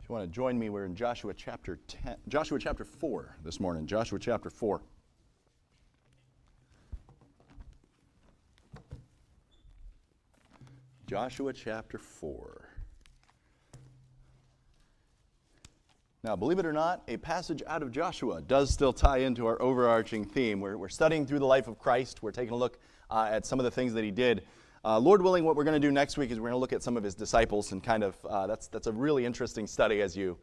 If you want to join me, we're in Joshua chapter 4 this morning. Joshua chapter 4. Joshua chapter 4. Now, believe it or not, a passage out of Joshua does still tie into our overarching theme. We're studying through the life of Christ. We're taking a look at some of the things that he did. Lord willing, what we're going to do next week is we're going to look at some of his disciples, and kind of that's a really interesting study as you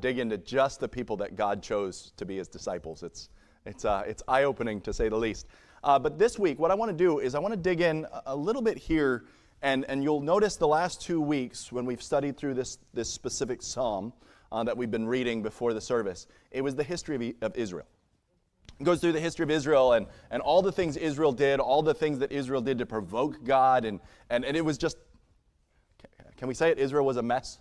dig into just the people that God chose to be his disciples. It's eye-opening to say the least. But this week, what I want to do is I want to dig in a little bit here, and you'll notice the last 2 weeks when we've studied through this specific psalm that we've been reading before the service, it was the history of Israel. It goes through the history of Israel and all the things Israel did, all the things that Israel did to provoke God, and it was just, can we say it? Israel was a mess.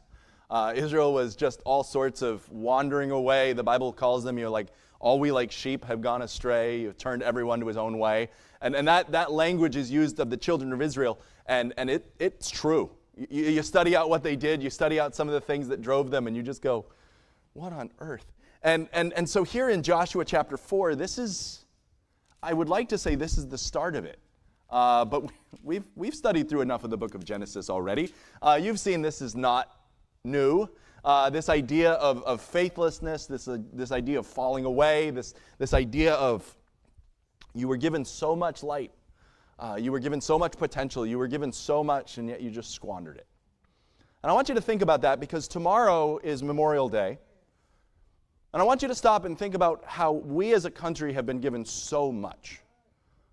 Israel was just all sorts of wandering away. The Bible calls them, like, all we like sheep have gone astray. You've turned everyone to his own way. And that language is used of the children of Israel, and it's true. You study out what they did, you study out some of the things that drove them, and you just go, what on earth? And so here in Joshua chapter 4, I would like to say this is the start of it. But we've studied through enough of the book of Genesis already. You've seen this is not new. This idea of faithlessness, this idea of falling away, this idea of you were given so much light. You were given so much potential. You were given so much, and yet you just squandered it. And I want you to think about that, because tomorrow is Memorial Day. And I want you to stop and think about how we as a country have been given so much.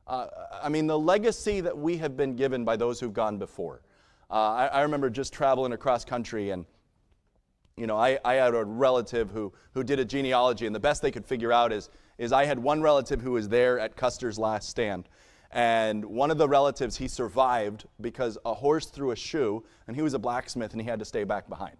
The legacy that we have been given by those who've gone before. I remember just traveling across country, and I had a relative who did a genealogy, and the best they could figure out is I had one relative who was there at Custer's last stand. And one of the relatives, he survived because a horse threw a shoe, and he was a blacksmith, and he had to stay back behind.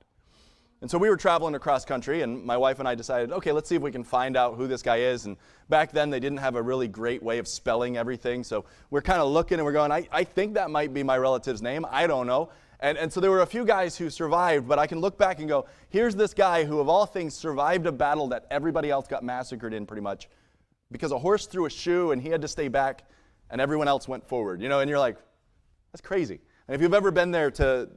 And so we were traveling across country, and my wife and I decided, okay, let's see if we can find out who this guy is. And back then, they didn't have a really great way of spelling everything, so we're kind of looking, and we're going, I think that might be my relative's name. I don't know. And so there were a few guys who survived, but I can look back and go, here's this guy who, of all things, survived a battle that everybody else got massacred in pretty much because a horse threw a shoe, and he had to stay back, and everyone else went forward. And you're like, that's crazy. And if you've ever been there to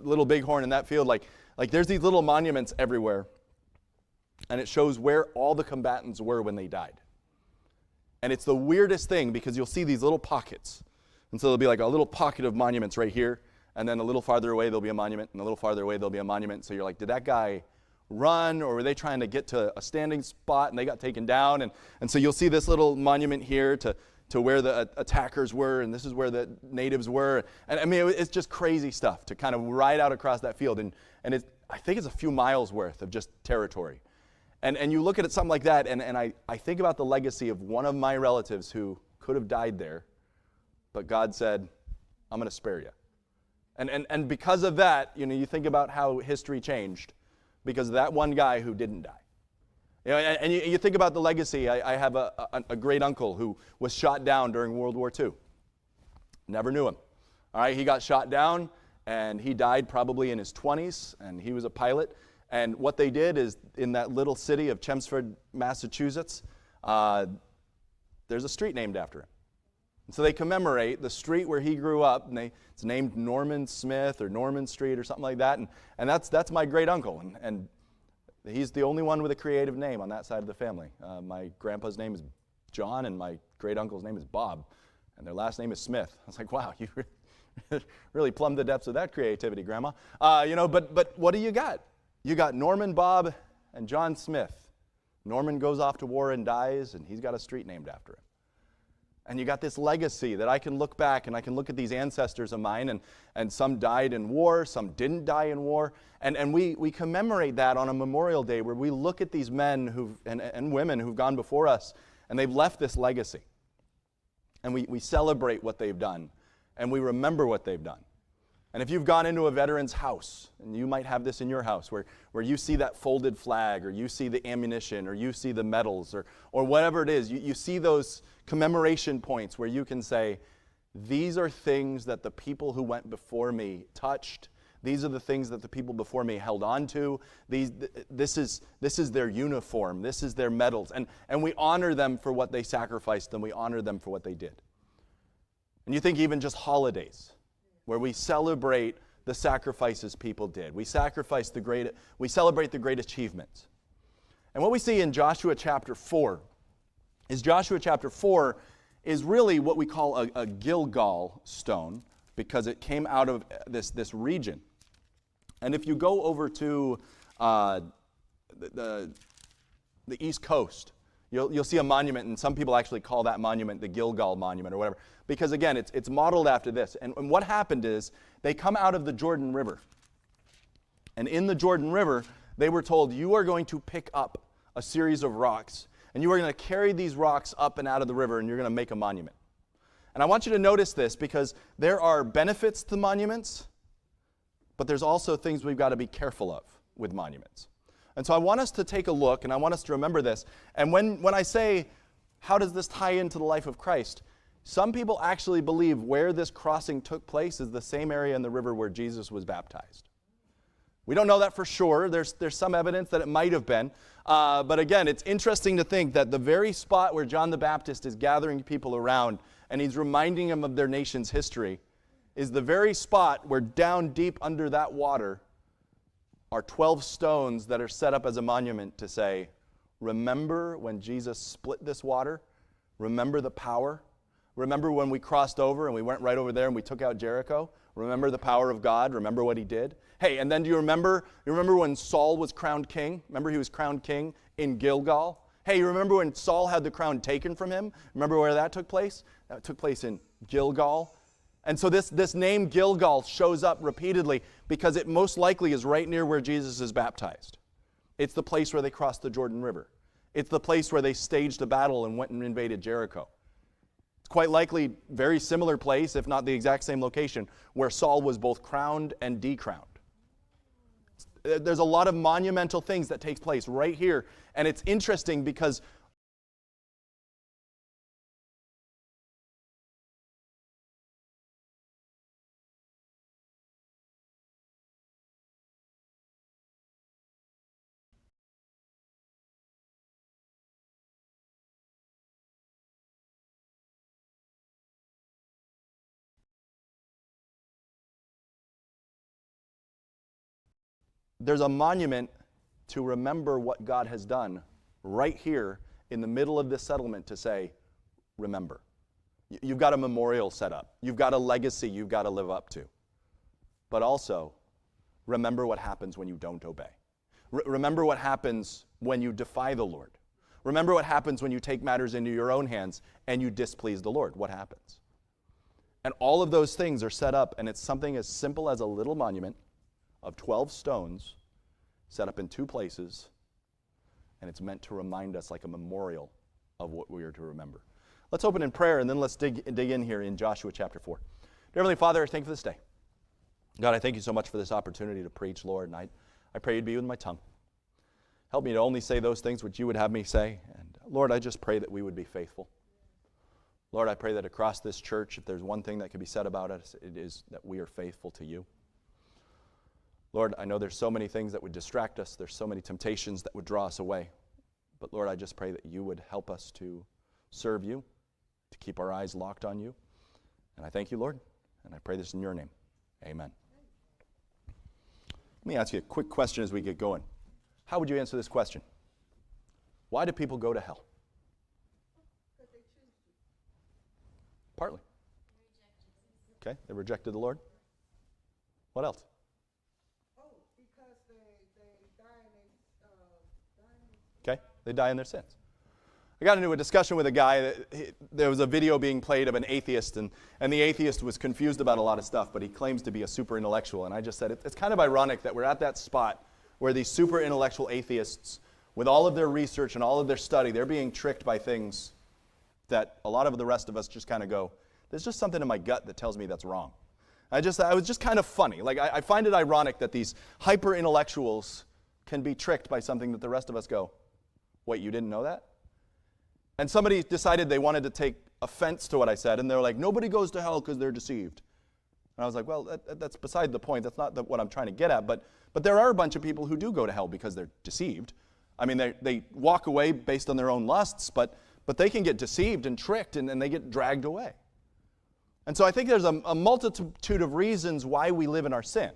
Little Bighorn in that field, like there's these little monuments everywhere, and it shows where all the combatants were when they died. And it's the weirdest thing, because you'll see these little pockets. And so there'll be like a little pocket of monuments right here, and then a little farther away there'll be a monument, and a little farther away there'll be a monument. So you're like, did that guy run, or were they trying to get to a standing spot and they got taken down? And so you'll see this little monument here to where the attackers were, and this is where the natives were. And it's just crazy stuff to kind of ride out across that field. And I think it's a few miles worth of just territory. And you look at it, something like that, and I think about the legacy of one of my relatives who could have died there, but God said, I'm going to spare you. And because of that, you think about how history changed because of that one guy who didn't die. And you think about the legacy. I have a great uncle who was shot down during World War II. Never knew him. All right, he got shot down, and he died probably in his 20s, and he was a pilot. And what they did is, in that little city of Chelmsford, Massachusetts, there's a street named after him. And so they commemorate the street where he grew up, and it's named Norman Smith or Norman Street or something like that. And that's my great uncle. And he's the only one with a creative name on that side of the family. My grandpa's name is John, and my great-uncle's name is Bob, and their last name is Smith. I was like, wow, you really plumbed the depths of that creativity, Grandma. But what do you got? You got Norman, Bob, and John Smith. Norman goes off to war and dies, and he's got a street named after him. And you got this legacy that I can look back, and I can look at these ancestors of mine, and some died in war, some didn't die in war, and we commemorate that on a Memorial Day where we look at these men and women who've gone before us, and they've left this legacy. And we celebrate what they've done, and we remember what they've done. And if you've gone into a veteran's house, and you might have this in your house, where you see that folded flag, or you see the ammunition, or you see the medals, or whatever it is, you see those commemoration points where you can say, these are things that the people who went before me touched. These are the things that the people before me held on to. This is their uniform. This is their medals. And we honor them for what they sacrificed, and we honor them for what they did. And you think even just holidays, where we celebrate the sacrifices people did. We celebrate the great achievements. And what we see in Joshua chapter 4 is really what we call a Gilgal stone, because it came out of this region. And if you go over to the East Coast, you'll see a monument, and some people actually call that monument the Gilgal Monument or whatever, because again, it's modeled after this. And what happened is they come out of the Jordan River. And in the Jordan River, they were told, you are going to pick up a series of rocks, and you are going to carry these rocks up and out of the river, and you're going to make a monument. And I want you to notice this, because there are benefits to monuments, but there's also things we've got to be careful of with monuments. And so I want us to take a look, and I want us to remember this. And when I say, how does this tie into the life of Christ? Some people actually believe where this crossing took place is the same area in the river where Jesus was baptized. We don't know that for sure. There's some evidence that it might have been. But again, it's interesting to think that the very spot where John the Baptist is gathering people around and he's reminding them of their nation's history is the very spot where down deep under that water are 12 stones that are set up as a monument to say, remember when Jesus split this water? Remember the power? Remember when we crossed over and we went right over there and we took out Jericho? Remember the power of God? Remember what he did? Hey, and then do you remember when Saul was crowned king? Remember he was crowned king in Gilgal? Hey, you remember when Saul had the crown taken from him? Remember where that took place? That took place in Gilgal. And so this name Gilgal shows up repeatedly because it most likely is right near where Jesus is baptized. It's the place where they crossed the Jordan River. It's the place where they staged a battle and went and invaded Jericho. It's quite likely very similar place, if not the exact same location, where Saul was both crowned and decrowned. There's a lot of monumental things that take place right here, and it's interesting because there's a monument to remember what God has done right here in the middle of this settlement to say, remember. You've got a memorial set up. You've got a legacy you've got to live up to. But also, remember what happens when you don't obey. Remember what happens when you defy the Lord. Remember what happens when you take matters into your own hands and you displease the Lord. What happens? And all of those things are set up, and it's something as simple as a little monument of 12 stones set up in two places, and it's meant to remind us like a memorial of what we are to remember. Let's open in prayer, and then let's dig in here in Joshua chapter 4. Dear Heavenly Father, I thank you for this day. God, I thank you so much for this opportunity to preach, Lord, and I pray you'd be with my tongue. Help me to only say those things which you would have me say, and Lord, I just pray that we would be faithful. Lord, I pray that across this church, if there's one thing that could be said about us, it is that we are faithful to you. Lord, I know there's so many things that would distract us. There's so many temptations that would draw us away. But Lord, I just pray that you would help us to serve you, to keep our eyes locked on you. And I thank you, Lord, and I pray this in your name. Amen. Let me ask you a quick question as we get going. How would you answer this question? Why do people go to hell? Because they choose to. Partly. Okay, they rejected the Lord. What else? Because they die Okay, they die in their sins. I got into a discussion with a guy. There was a video being played of an atheist, and the atheist was confused about a lot of stuff, but he claims to be a super intellectual. And I just said, it's kind of ironic that we're at that spot where these super intellectual atheists, with all of their research and all of their study, they're being tricked by things that a lot of the rest of us just kind of go, there's just something in my gut that tells me that's wrong. I was just kind of funny. Like, I find it ironic that these hyper intellectuals can be tricked by something that the rest of us go, wait, you didn't know that? And somebody decided they wanted to take offense to what I said, and they're like, nobody goes to hell because they're deceived. And I was like, well, that's beside the point. That's not what I'm trying to get at. But there are a bunch of people who do go to hell because they're deceived. I mean, they walk away based on their own lusts, but they can get deceived and tricked, and they get dragged away. And so I think there's a multitude of reasons why we live in our sin.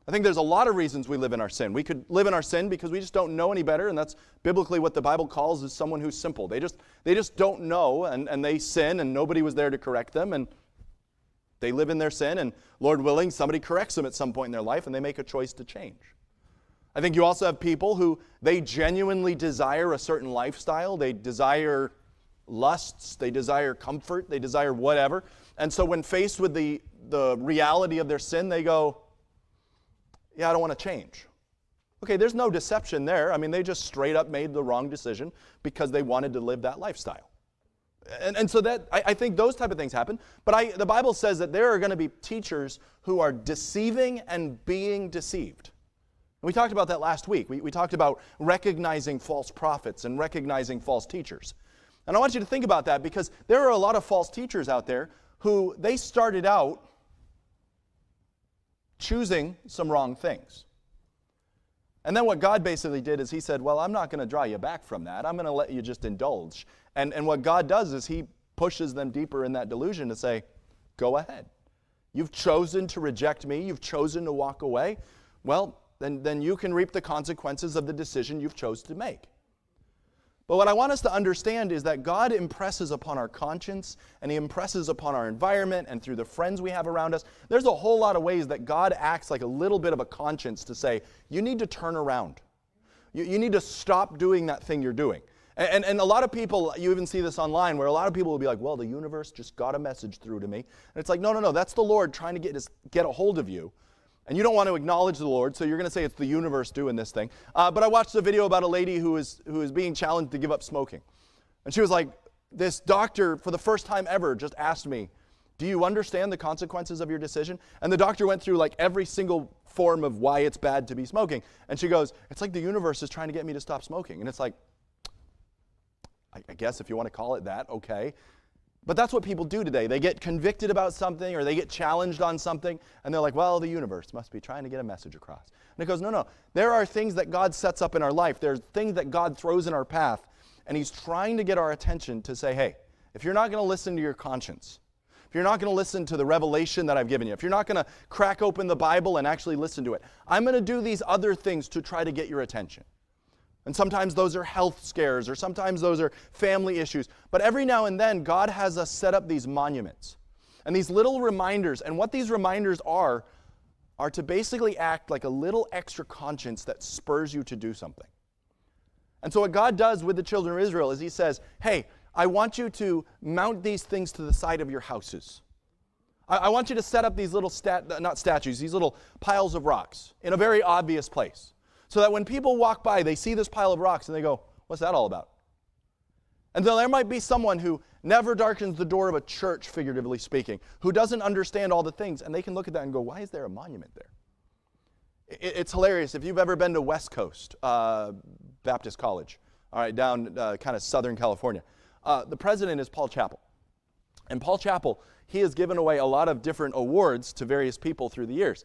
I think there's a lot of reasons we live in our sin. We could live in our sin because we just don't know any better, and that's biblically what the Bible calls is someone who's simple. They just don't know, and they sin, and nobody was there to correct them, and they live in their sin, and Lord willing, somebody corrects them at some point in their life, and they make a choice to change. I think you also have people who they genuinely desire a certain lifestyle. They desire lusts, they desire comfort, they desire whatever. And so when faced with the reality of their sin, they go, yeah, I don't want to change. Okay, there's no deception there. I mean, they just straight up made the wrong decision because they wanted to live that lifestyle. And so that I think those type of things happen. But the Bible says that there are going to be teachers who are deceiving and being deceived. And we talked about that last week. We talked about recognizing false prophets and recognizing false teachers. And I want you to think about that because there are a lot of false teachers out there who they started out choosing some wrong things. And then what God basically did is he said, well, I'm not going to draw you back from that. I'm going to let you just indulge. And what God does is he pushes them deeper in that delusion to say, go ahead. You've chosen to reject me. You've chosen to walk away. Well, then you can reap the consequences of the decision you've chosen to make. But what I want us to understand is that God impresses upon our conscience, and he impresses upon our environment and through the friends we have around us. There's a whole lot of ways that God acts like a little bit of a conscience to say, you need to turn around. You need to stop doing that thing you're doing. And a lot of people, you even see this online, where a lot of people will be like, well, the universe just got a message through to me. And it's like, no, that's the Lord trying to get a hold of you. And you don't want to acknowledge the Lord, so you're going to say it's the universe doing this thing. But I watched a video about a lady who is being challenged to give up smoking. And she was like, this doctor, for the first time ever, just asked me, do you understand the consequences of your decision? And the doctor went through like every single form of why it's bad to be smoking. And she goes, it's like the universe is trying to get me to stop smoking. And it's like, I guess if you want to call it that, okay. But that's what people do today. They get convicted about something or they get challenged on something, and they're like, well, the universe must be trying to get a message across. And it goes, no. There are things that God sets up in our life. There's things that God throws in our path, and he's trying to get our attention to say, hey, if you're not going to listen to your conscience, if you're not going to listen to the revelation that I've given you, if you're not going to crack open the Bible and actually listen to it, I'm going to do these other things to try to get your attention. And sometimes those are health scares, or sometimes those are family issues. But every now and then, God has us set up these monuments and these little reminders. And what these reminders are to basically act like a little extra conscience that spurs you to do something. And so what God does with the children of Israel is he says, hey, I want you to mount these things to the side of your houses. I want you to set up these little, not statues, these little piles of rocks in a very obvious place. So that when people walk by, they see this pile of rocks and they go, what's that all about? And then there might be someone who never darkens the door of a church, figuratively speaking, who doesn't understand all the things, and they can look at that and go, why is there a monument there? It's hilarious. If you've ever been to West Coast Baptist College, all right, down kind of Southern California, the president is Paul Chappell. And Paul Chappell, he has given away a lot of different awards to various people through the years.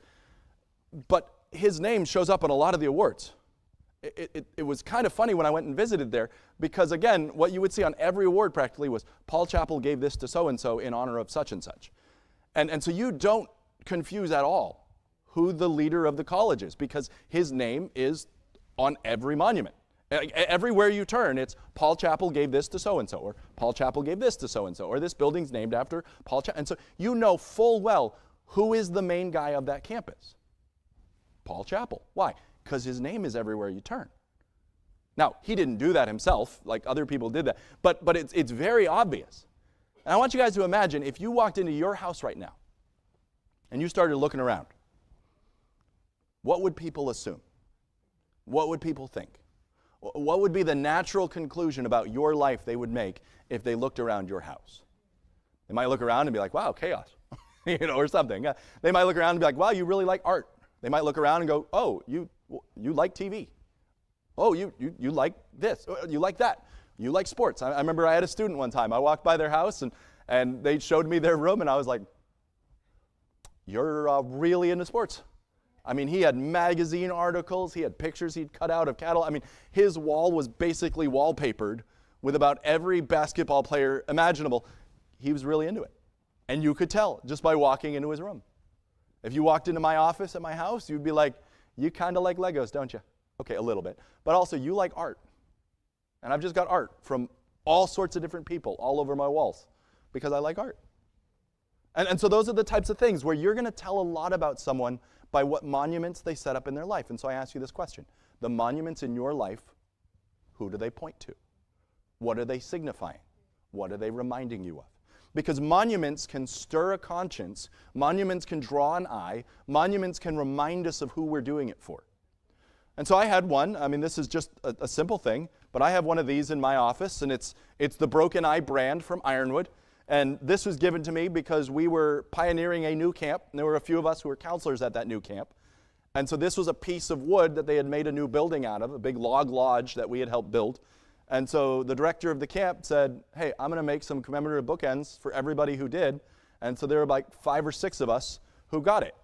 But his name shows up on a lot of the awards. It was kind of funny when I went and visited there because, again, what you would see on every award practically was Paul Chappell gave this to so-and-so in honor of such and such. And so you don't confuse at all who the leader of the college is because his name is on every monument. Everywhere you turn, it's Paul Chappell gave this to so-and-so, or Paul Chappell gave this to so-and-so, or this building's named after Paul Chappell. And so you know full well who is the main guy of that campus. Paul Chappell. Why? Because his name is everywhere you turn. Now, he didn't do that himself, like other people did that, but it's very obvious. And I want you guys to imagine if you walked into your house right now and you started looking around, what would people assume? What would people think? What would be the natural conclusion about your life they would make if they looked around your house? They might look around and be like, wow, chaos, or something. They might look around and be like, wow, you really like art. They might look around and go, oh, you like TV. Oh, you like this. You like that. You like sports. I remember I had a student one time. I walked by their house, and they showed me their room, and I was like, you're really into sports. I mean, he had magazine articles, he had pictures he'd cut out of cattle. I mean, his wall was basically wallpapered with about every basketball player imaginable. He was really into it. And you could tell just by walking into his room. If you walked into my office at my house, you'd be like, you kind of like Legos, don't you? Okay, a little bit. But also, you like art. And I've just got art from all sorts of different people all over my walls because I like art. And so those are the types of things where you're going to tell a lot about someone by what monuments they set up in their life. And so I ask you this question. The monuments in your life, who do they point to? What are they signifying? What are they reminding you of? Because monuments can stir a conscience. Monuments can draw an eye. Monuments can remind us of who we're doing it for. And so I had one. I mean, this is just a simple thing, but I have one of these in my office, and it's the Broken Eye brand from Ironwood. And this was given to me because we were pioneering a new camp, and there were a few of us who were counselors at that new camp. And so this was a piece of wood that they had made a new building out of, a big log lodge that we had helped build. And so the director of the camp said, hey, I'm going to make some commemorative bookends for everybody who did. And so there were like 5 or 6 of us who got it.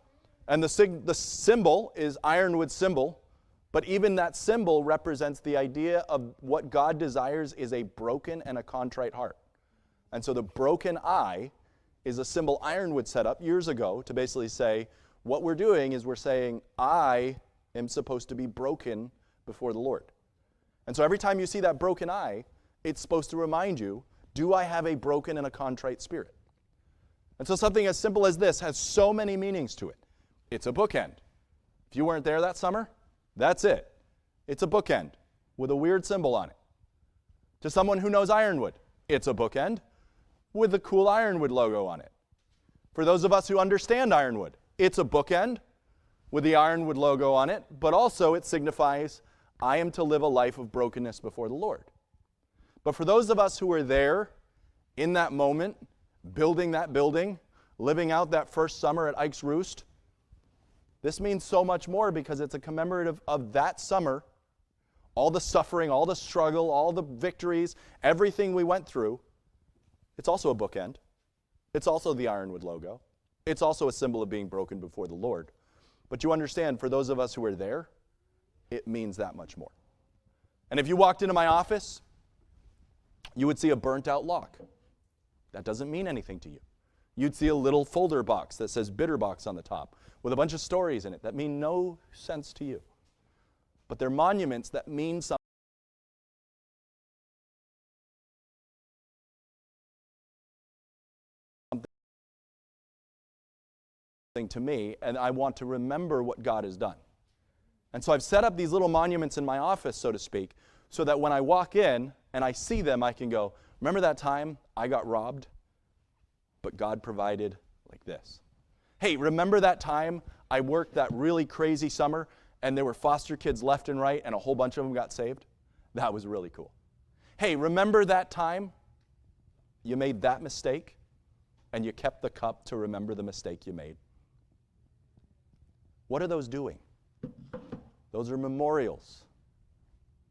And the symbol is Ironwood symbol, but even that symbol represents the idea of what God desires is a broken and a contrite heart. And so the broken eye is a symbol Ironwood set up years ago to basically say, what we're doing is we're saying, I am supposed to be broken before the Lord. And so every time you see that broken eye, it's supposed to remind you, do I have a broken and a contrite spirit? And so something as simple as this has so many meanings to it. It's a bookend. If you weren't there that summer, that's it. It's a bookend with a weird symbol on it. To someone who knows Ironwood, it's a bookend with the cool Ironwood logo on it. For those of us who understand Ironwood, it's a bookend with the Ironwood logo on it, but also it signifies I am to live a life of brokenness before the Lord. But for those of us who were there in that moment, building that building, living out that first summer at Ike's Roost, this means so much more because it's a commemorative of that summer, all the suffering, all the struggle, all the victories, everything we went through. It's also a bookend. It's also the Ironwood logo. It's also a symbol of being broken before the Lord. But you understand, for those of us who were there, it means that much more. And if you walked into my office, you would see a burnt out lock. That doesn't mean anything to you. You'd see a little folder box that says Bitter Box on the top with a bunch of stories in it that mean no sense to you. But they're monuments that mean something to me, and I want to remember what God has done. And so I've set up these little monuments in my office, so to speak, so that when I walk in and I see them, I can go, remember that time I got robbed, but God provided like this. Hey, remember that time I worked that really crazy summer and there were foster kids left and right and a whole bunch of them got saved? That was really cool. Hey, remember that time you made that mistake and you kept the cup to remember the mistake you made? What are those doing? Those are memorials.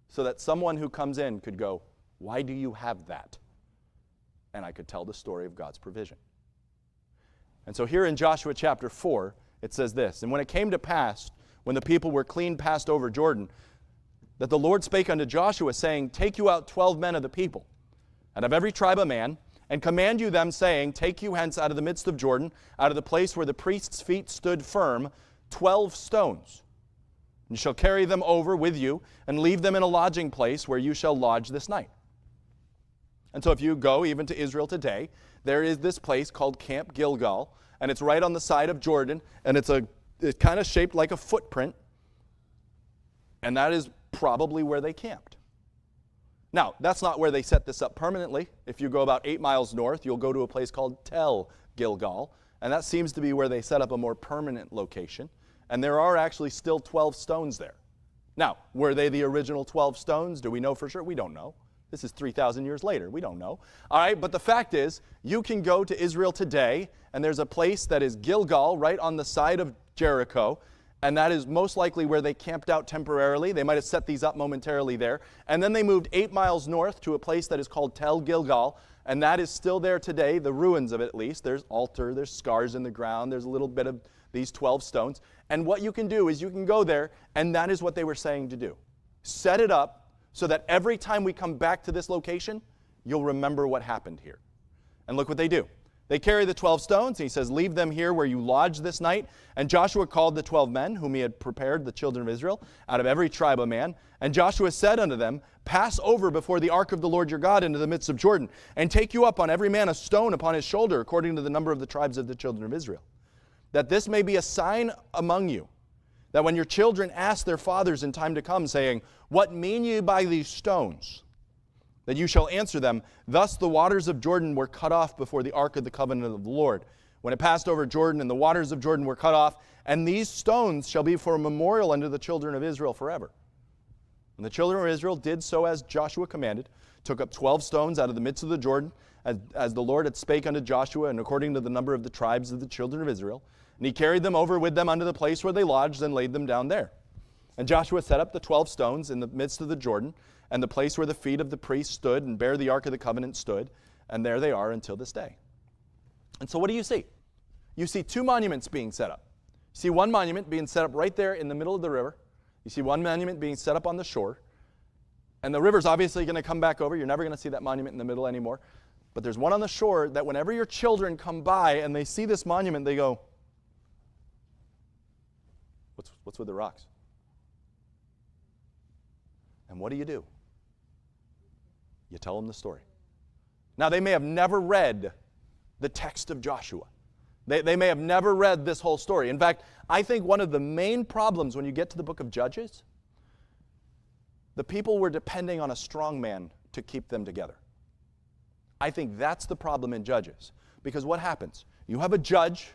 So that someone who comes in could go, why do you have that? And I could tell the story of God's provision. And so here in Joshua chapter 4, it says this, and when it came to pass, when the people were clean passed over Jordan, that the Lord spake unto Joshua, saying, take you out 12 men of the people, and of every tribe a man, and command you them, saying, take you hence out of the midst of Jordan, out of the place where the priest's feet stood firm, 12 stones. And you shall carry them over with you, and leave them in a lodging place where you shall lodge this night. And so if you go even to Israel today, there is this place called Camp Gilgal, and it's right on the side of Jordan, and it's kind of shaped like a footprint, and that is probably where they camped. Now, that's not where they set this up permanently. If you go about 8 miles north, you'll go to a place called Tel Gilgal, and that seems to be where they set up a more permanent location, and there are actually still 12 stones there. Now, were they the original 12 stones? Do we know for sure? We don't know. This is 3,000 years later. We don't know. All right, but the fact is, you can go to Israel today, and there's a place that is Gilgal right on the side of Jericho, And that is most likely where they camped out temporarily. They might have set these up momentarily there. And then they moved 8 miles north to a place that is called Tel Gilgal. And that is still there today, the ruins of it at least. There's altar, there's scars in the ground, there's a little bit of these 12 stones. And what you can do is you can go there, and that is what they were saying to do. Set it up so that every time we come back to this location, you'll remember what happened here. And look what they do. They carry the 12 stones. He says, leave them here where you lodge this night. And Joshua called the 12 men whom he had prepared, the children of Israel, out of every tribe of man. And Joshua said unto them, pass over before the ark of the Lord your God into the midst of Jordan, and take you up on every man a stone upon his shoulder, according to the number of the tribes of the children of Israel. That this may be a sign among you, that when your children ask their fathers in time to come, saying, what mean ye by these stones? That you shall answer them, thus the waters of Jordan were cut off before the ark of the covenant of the Lord, when it passed over Jordan, and the waters of Jordan were cut off, and these stones shall be for a memorial unto the children of Israel forever. And the children of Israel did so as Joshua commanded, took up 12 stones out of the midst of the Jordan, as the Lord had spake unto Joshua, and according to the number of the tribes of the children of Israel. And he carried them over with them unto the place where they lodged, and laid them down there. And Joshua set up the 12 stones in the midst of the Jordan, and the place where the feet of the priests stood and bare the ark of the covenant stood, and there they are until this day. And so what do you see? You see 2 monuments being set up. You see one monument being set up right there in the middle of the river. You see one monument being set up on the shore. And the river's obviously going to come back over. You're never going to see that monument in the middle anymore. But there's one on the shore that whenever your children come by and they see this monument, they go, what's with the rocks? And what do? You tell them the story. Now, they may have never read the text of Joshua. They may have never read this whole story. In fact, I think one of the main problems when you get to the book of Judges, the people were depending on a strong man to keep them together. I think that's the problem in Judges. Because what happens? You have a judge,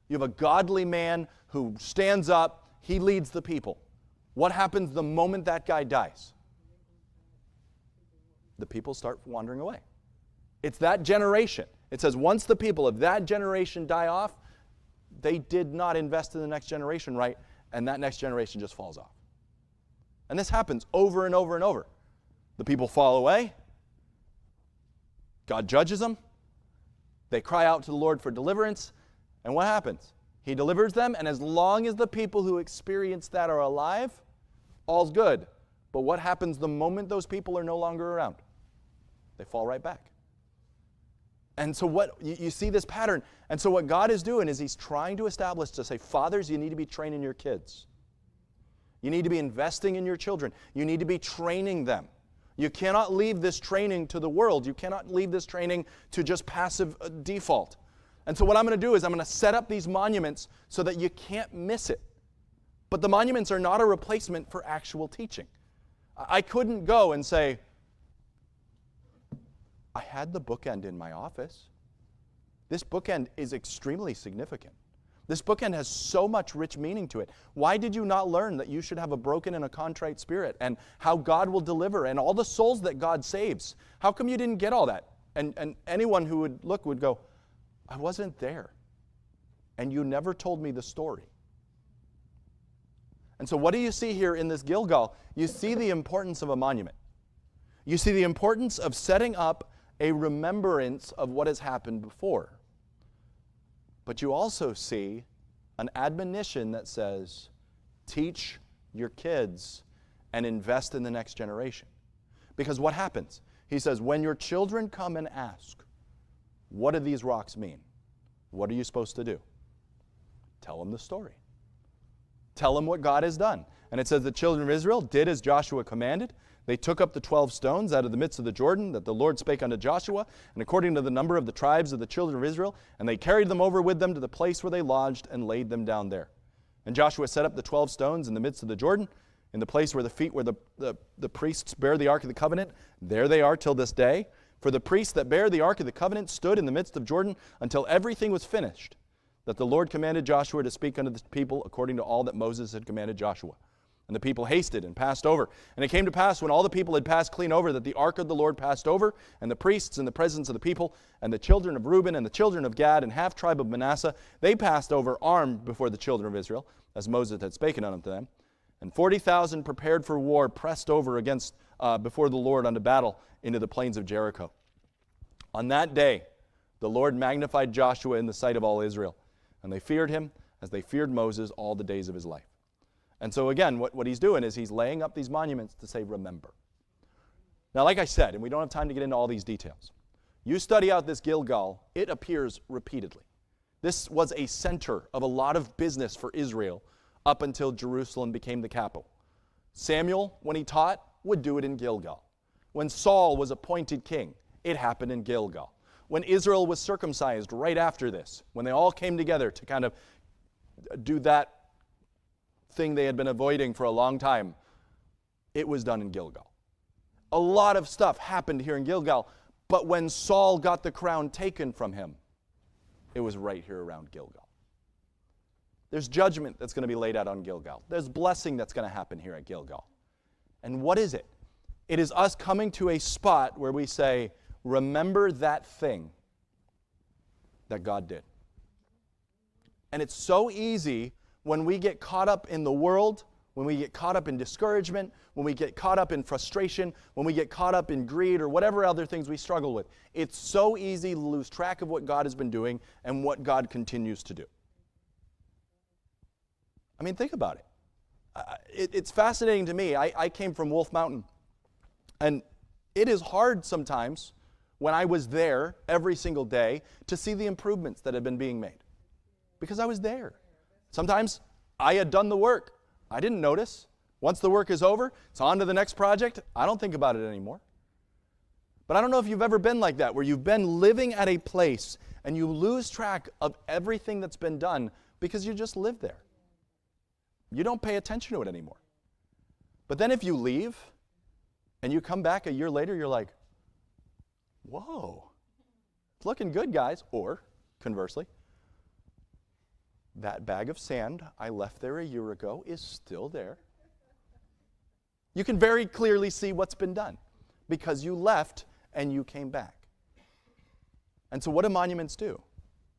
you have a godly man who stands up, he leads the people. What happens the moment that guy dies? The people start wandering away. It's that generation. It says once the people of that generation die off, they did not invest in the next generation right, and that next generation just falls off. And this happens over and over and over. The people fall away. God judges them. They cry out to the Lord for deliverance. And what happens? He delivers them, and as long as the people who experience that are alive, all's good. But what happens the moment those people are no longer around? They fall right back. And so what you see this pattern. And so what God is doing is he's trying to establish to say, fathers, you need to be training your kids. You need to be investing in your children. You need to be training them. You cannot leave this training to the world. You cannot leave this training to just passive default. And so what I'm going to do is I'm going to set up these monuments so that you can't miss it. But the monuments are not a replacement for actual teaching. I couldn't go and say, I had the bookend in my office. This bookend is extremely significant. This bookend has so much rich meaning to it. Why did you not learn that you should have a broken and a contrite spirit, and how God will deliver, and all the souls that God saves? How come you didn't get all that? And anyone who would look would go, I wasn't there. And you never told me the story. And so what do you see here in this Gilgal? You see the importance of a monument. You see the importance of setting up a remembrance of what has happened before. But you also see an admonition that says, teach your kids and invest in the next generation. Because what happens? He says, when your children come and ask, what do these rocks mean? What are you supposed to do? Tell them the story. Tell them what God has done. And it says the children of Israel did as Joshua commanded. They took up the 12 stones out of the midst of the Jordan that the Lord spake unto Joshua, and according to the number of the tribes of the children of Israel, and they carried them over with them to the place where they lodged and laid them down there. And Joshua set up the 12 stones in the midst of the Jordan, in the place where the feet where the priests bear the ark of the covenant. There they are till this day. For the priests that bear the ark of the covenant stood in the midst of Jordan until everything was finished, that the Lord commanded Joshua to speak unto the people according to all that Moses had commanded Joshua. And the people hasted and passed over. And it came to pass when all the people had passed clean over that the ark of the Lord passed over, and the priests in the presence of the people, and the children of Reuben and the children of Gad and half tribe of Manasseh, they passed over armed before the children of Israel, as Moses had spoken unto them. And 40,000 prepared for war pressed over against before the Lord unto battle into the plains of Jericho. On that day the Lord magnified Joshua in the sight of all Israel, and they feared him as they feared Moses all the days of his life. And so again, what he's doing is he's laying up these monuments to say, remember. Now, like I said, and we don't have time to get into all these details, you study out this Gilgal, it appears repeatedly. This was a center of a lot of business for Israel up until Jerusalem became the capital. Samuel, when he taught, would do it in Gilgal. When Saul was appointed king, it happened in Gilgal. When Israel was circumcised right after this, when they all came together to kind of do that thing they had been avoiding for a long time, it was done in Gilgal. A lot of stuff happened here in Gilgal, but when Saul got the crown taken from him, it was right here around Gilgal. There's judgment that's going to be laid out on Gilgal. There's blessing that's going to happen here at Gilgal. And what is it? It is us coming to a spot where we say, remember that thing that God did. And it's so easy when we get caught up in the world, when we get caught up in discouragement, when we get caught up in frustration, when we get caught up in greed or whatever other things we struggle with. It's so easy to lose track of what God has been doing and what God continues to do. I mean, think about it. It's fascinating to me. I came from Wolf Mountain, and it is hard sometimes when I was there every single day to see the improvements that have been being made because I was there. Sometimes I had done the work. I didn't notice. Once the work is over, it's on to the next project. I don't think about it anymore. But I don't know if you've ever been like that, where you've been living at a place and you lose track of everything that's been done because you just live there. You don't pay attention to it anymore. But then if you leave and you come back a year later, you're like, whoa, it's looking good, guys. Or, conversely, that bag of sand I left there a year ago is still there. You can very clearly see what's been done because you left and you came back. And so what do monuments do?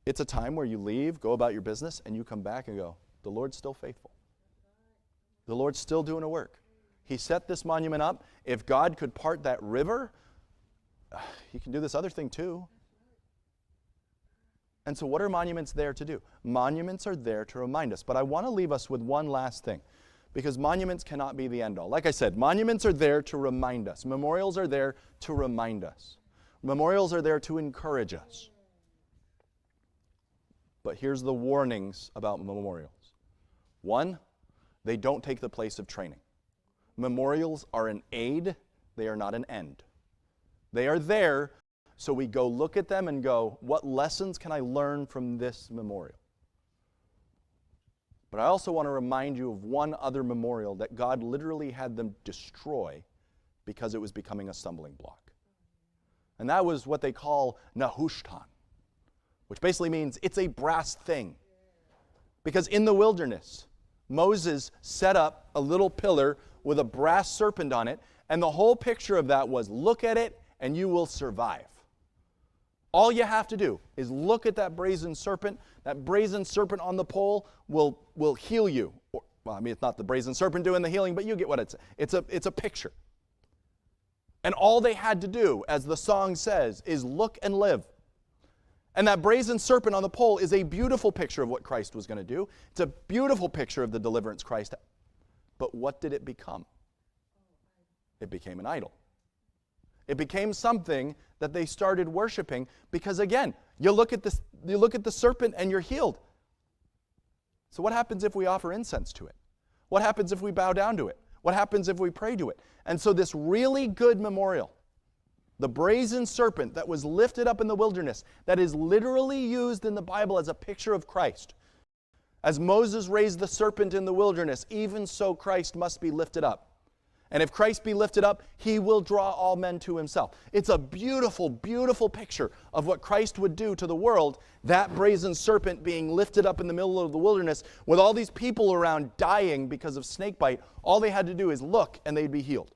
It's a time where you leave, go about your business, and you come back and go, the Lord's still faithful. The Lord's still doing a work. He set this monument up. If God could part that river, He can do this other thing too. And so what are monuments there to do? Monuments are there to remind us. But I want to leave us with one last thing, because monuments cannot be the end all. Like I said, monuments are there to remind us. Memorials are there to remind us. Memorials are there to encourage us. But here's the warnings about memorials. One, they don't take the place of training. Memorials are an aid, they are not an end. They are there so we go look at them and go, what lessons can I learn from this memorial? But I also want to remind you of one other memorial that God literally had them destroy because it was becoming a stumbling block. And that was what they call Nehushtan, which basically means it's a brass thing. Because in the wilderness, Moses set up a little pillar with a brass serpent on it, and the whole picture of that was, look at it and you will survive. All you have to do is look at that brazen serpent. That brazen serpent on the pole will heal you. Well, I mean, it's not the brazen serpent doing the healing, but you get what it's a picture. And all they had to do, as the song says, is look and live. And that brazen serpent on the pole is a beautiful picture of what Christ was going to do. It's a beautiful picture of the deliverance Christ had. But what did it become? It became an idol. It became something that they started worshiping because, again, you look at the serpent and you're healed. So what happens if we offer incense to it? What happens if we bow down to it? What happens if we pray to it? And so this really good memorial, the brazen serpent that was lifted up in the wilderness, that is literally used in the Bible as a picture of Christ. As Moses raised the serpent in the wilderness, even so Christ must be lifted up. And if Christ be lifted up, he will draw all men to himself. It's a beautiful, beautiful picture of what Christ would do to the world, that brazen serpent being lifted up in the middle of the wilderness with all these people around dying because of snake bite. All they had to do is look and they'd be healed.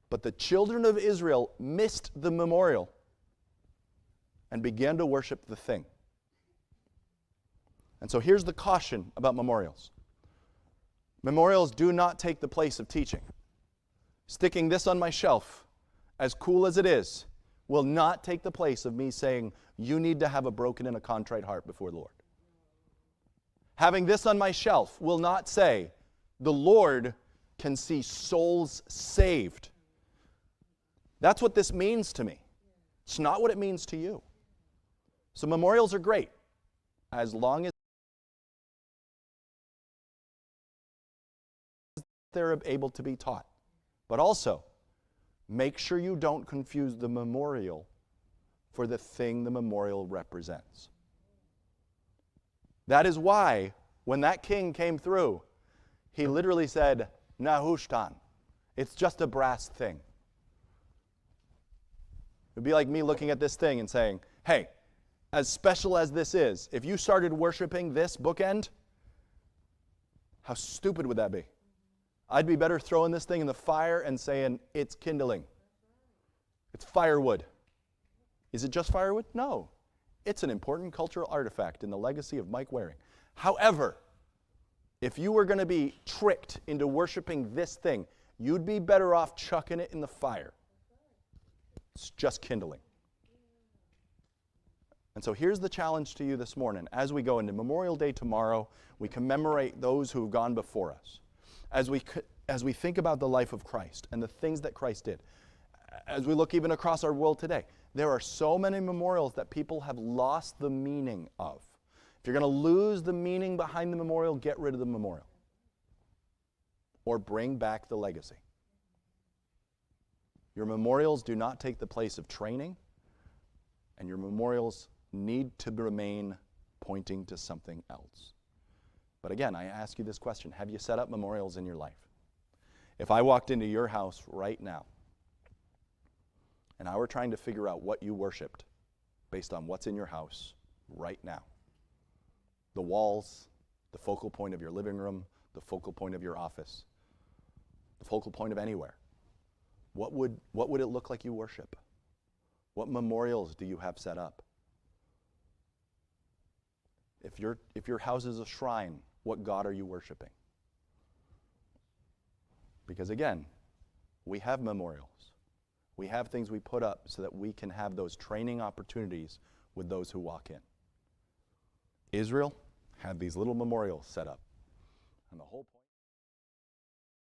But the children of Israel missed the memorial and began to worship the thing. And so here's the caution about memorials. Memorials do not take the place of teaching. Sticking this on my shelf, as cool as it is, will not take the place of me saying, you need to have a broken and a contrite heart before the Lord. Having this on my shelf will not say, the Lord can see souls saved. That's what this means to me. It's not what it means to you. So memorials are great, as long as they're able to be taught. But also, make sure you don't confuse the memorial for the thing the memorial represents. That is why, when that king came through, he literally said, Nahushtan. It's just a brass thing. It would be like me looking at this thing and saying, hey, as special as this is, if you started worshiping this bookend, how stupid would that be? I'd be better throwing this thing in the fire and saying, it's kindling. It's firewood. Is it just firewood? No. It's an important cultural artifact in the legacy of Mike Waring. However, if you were going to be tricked into worshiping this thing, you'd be better off chucking it in the fire. It's just kindling. And so here's the challenge to you this morning. As we go into Memorial Day tomorrow, we commemorate those who have gone before us. As we think about the life of Christ and the things that Christ did, as we look even across our world today, there are so many memorials that people have lost the meaning of. If you're going to lose the meaning behind the memorial, get rid of the memorial. Or bring back the legacy. Your memorials do not take the place of training, and your memorials need to remain pointing to something else. But again, I ask you this question. Have you set up memorials in your life? If I walked into your house right now, and I were trying to figure out what you worshiped based on what's in your house right now, the walls, the focal point of your living room, the focal point of your office, the focal point of anywhere, what would it look like you worship? What memorials do you have set up? If your house is a shrine, what God are you worshiping? Because again, we have memorials. We have things we put up so that we can have those training opportunities with those who walk in. Israel had these little memorials set up. And the whole